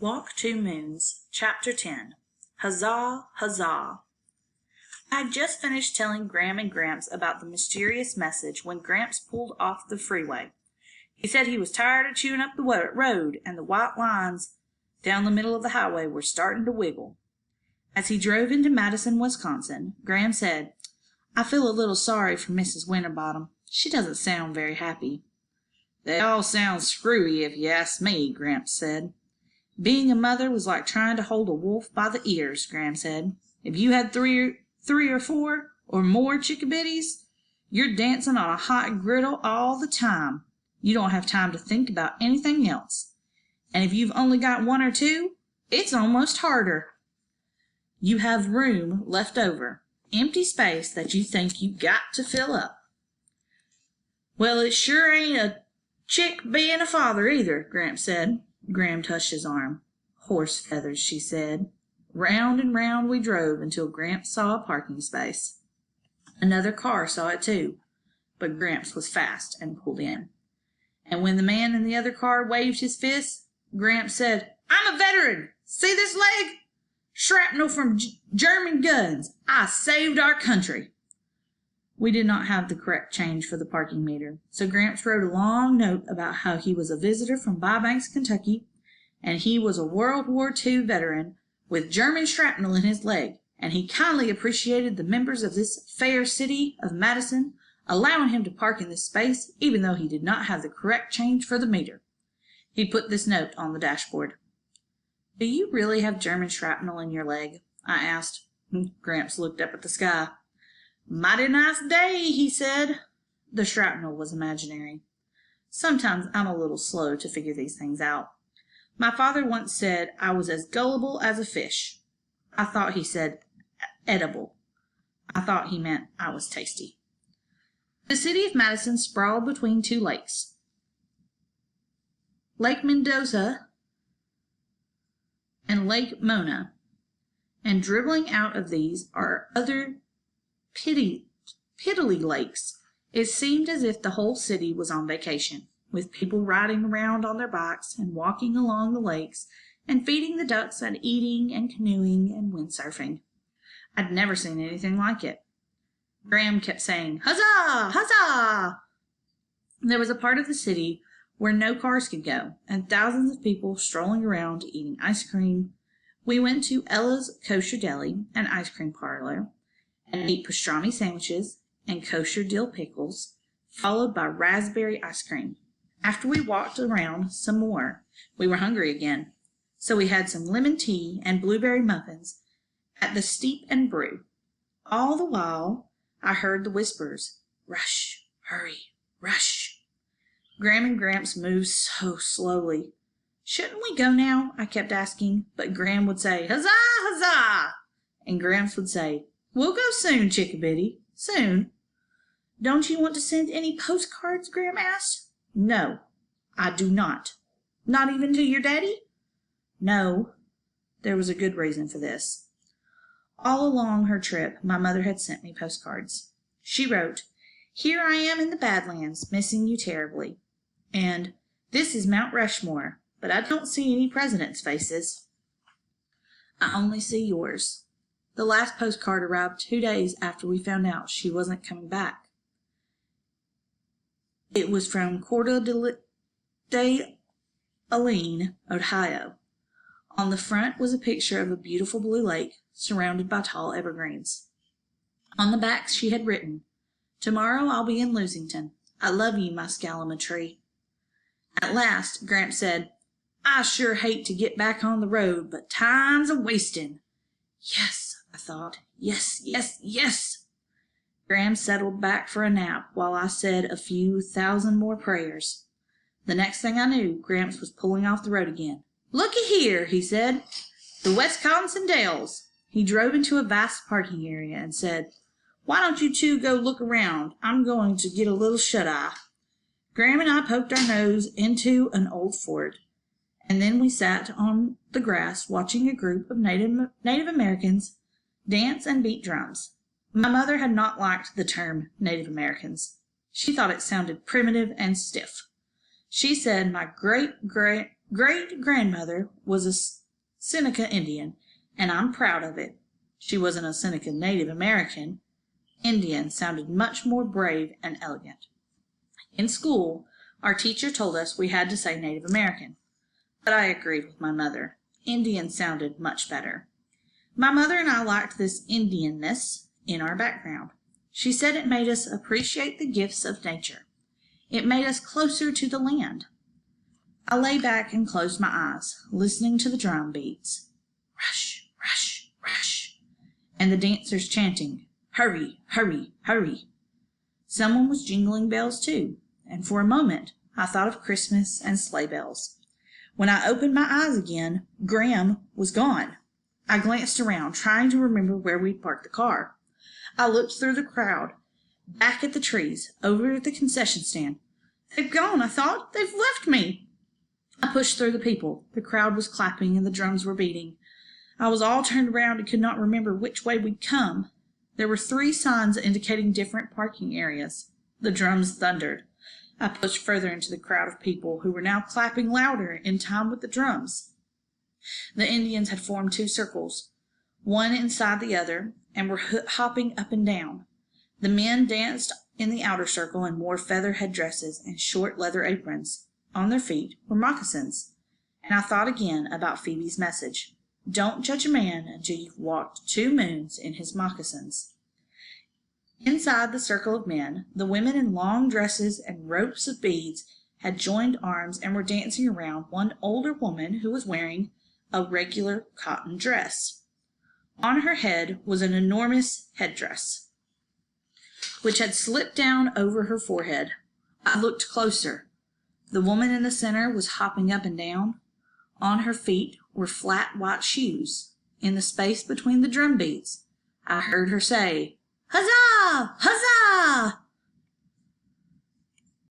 Walk Two Moons, Chapter 10. Huzzah, Huzzah! I had just finished telling Gram and Gramps about the mysterious message when Gramps pulled off the freeway. He said he was tired of chewing up the road, and the white lines down the middle of the highway were starting to wiggle. As he drove into Madison, Wisconsin, Gram said, "I feel a little sorry for Mrs. Winterbottom. She doesn't sound very happy." "They all sound screwy, if you ask me," Gramps said. "Being a mother was like trying to hold a wolf by the ears," Gram said. "If you had three or four or more chickabiddies, you're dancing on a hot griddle all the time. You don't have time to think about anything else. And if you've only got one or two, it's almost harder. You have room left over, empty space that you think you've got to fill up." "Well, it sure ain't a chick being a father either," Gramps said. Gram touched his arm. "Horse feathers," she said. Round and round we drove until Gramps saw a parking space. Another car saw it too, but Gramps was fast and pulled in. And when the man in the other car waved his fist, Gramps said, "I'm a veteran. See this leg? Shrapnel from German guns. I saved our country." We did not have the correct change for the parking meter, so Gramps wrote a long note about how he was a visitor from Bybanks, Kentucky, and he was a World War II veteran with German shrapnel in his leg, and he kindly appreciated the members of this fair city of Madison allowing him to park in this space, even though he did not have the correct change for the meter. He put this note on the dashboard. "Do you really have German shrapnel in your leg?" I asked. Gramps looked up at the sky. "Mighty nice day," he said. The shrapnel was imaginary. Sometimes I'm a little slow to figure these things out. My father once said I was as gullible as a fish. I thought he said edible. I thought he meant I was tasty. The city of Madison sprawled between two lakes, Lake Mendoza and Lake Mona, and dribbling out of these are other piddly lakes. It seemed as if the whole city was on vacation, with people riding around on their bikes and walking along the lakes and feeding the ducks and eating and canoeing and windsurfing. I'd never seen anything like it. Gram kept saying, "Huzzah! Huzzah!" There was a part of the city where no cars could go, and thousands of people strolling around eating ice cream. We went to Ella's Kosher Deli, an ice cream parlor, and ate pastrami sandwiches and kosher dill pickles, followed by raspberry ice cream. After we walked around some more, we were hungry again, so we had some lemon tea and blueberry muffins at the Steep and Brew. All the while, I heard the whispers, "Rush, hurry, rush." Gram and Gramps moved so slowly. "Shouldn't we go now?" I kept asking, but Gram would say, "Huzzah, huzzah!" and Gramps would say, "We'll go soon, chickabiddy, soon." "Don't you want to send any postcards?" Gram asked. "No, I do not." "Not even to your daddy?" "No." There was a good reason for this. All along her trip, my mother had sent me postcards. She wrote, "Here I am in the Badlands, missing you terribly," and "This is Mount Rushmore, but I don't see any presidents' faces. I only see yours." The last postcard arrived 2 days after we found out she wasn't coming back. It was from Coeur d'Alene, Ohio. On the front was a picture of a beautiful blue lake surrounded by tall evergreens. On the back she had written, "Tomorrow I'll be in Lusington. I love you, my scalama tree." At last Gramps said, "I sure hate to get back on the road, but time's a-wasting." Yes, I thought. Yes, yes, yes. Gram settled back for a nap while I said a few thousand more prayers. The next thing I knew, Gramps was pulling off the road again. "Looky here," he said. "The Wisconsin Dells." He drove into a vast parking area and said, "Why don't you two go look around? I'm going to get a little shut-eye." Gram and I poked our nose into an old fort, and then we sat on the grass watching a group of Native Americans dance and beat drums. My mother had not liked the term Native Americans. She thought it sounded primitive and stiff. She said my great great-grandmother was a Seneca Indian, and I'm proud of it. She wasn't a Seneca Native American. Indian sounded much more brave and elegant. In school, our teacher told us we had to say Native American, but I agreed with my mother. Indian sounded much better. My mother and I liked this Indianness in our background. She said it made us appreciate the gifts of nature. It made us closer to the land. I lay back and closed my eyes, listening to the drum beats. Rush, rush, rush, and the dancers chanting, hurry, hurry, hurry. Someone was jingling bells too, and for a moment I thought of Christmas and sleigh bells. When I opened my eyes again, Gram was gone. I glanced around, trying to remember where we'd parked the car. I looked through the crowd, back at the trees, over at the concession stand. They've gone, I thought. They've left me. I pushed through the people. The crowd was clapping and the drums were beating. I was all turned around and could not remember which way we'd come. There were 3 signs indicating different parking areas. The drums thundered. I pushed further into the crowd of people who were now clapping louder in time with the drums. The Indians had formed 2 circles, one inside the other, and were hopping up and down. The men danced in the outer circle and wore feather headdresses and short leather aprons. On their feet were moccasins. And I thought again about Phoebe's message. Don't judge a man until you've walked 2 moons in his moccasins. Inside the circle of men, the women in long dresses and ropes of beads had joined arms and were dancing around one older woman who was wearing a regular cotton dress. On her head was an enormous headdress, which had slipped down over her forehead. I looked closer. The woman in the center was hopping up and down. On her feet were flat white shoes. In the space between the drum beats, I heard her say, "Huzzah! Huzzah!"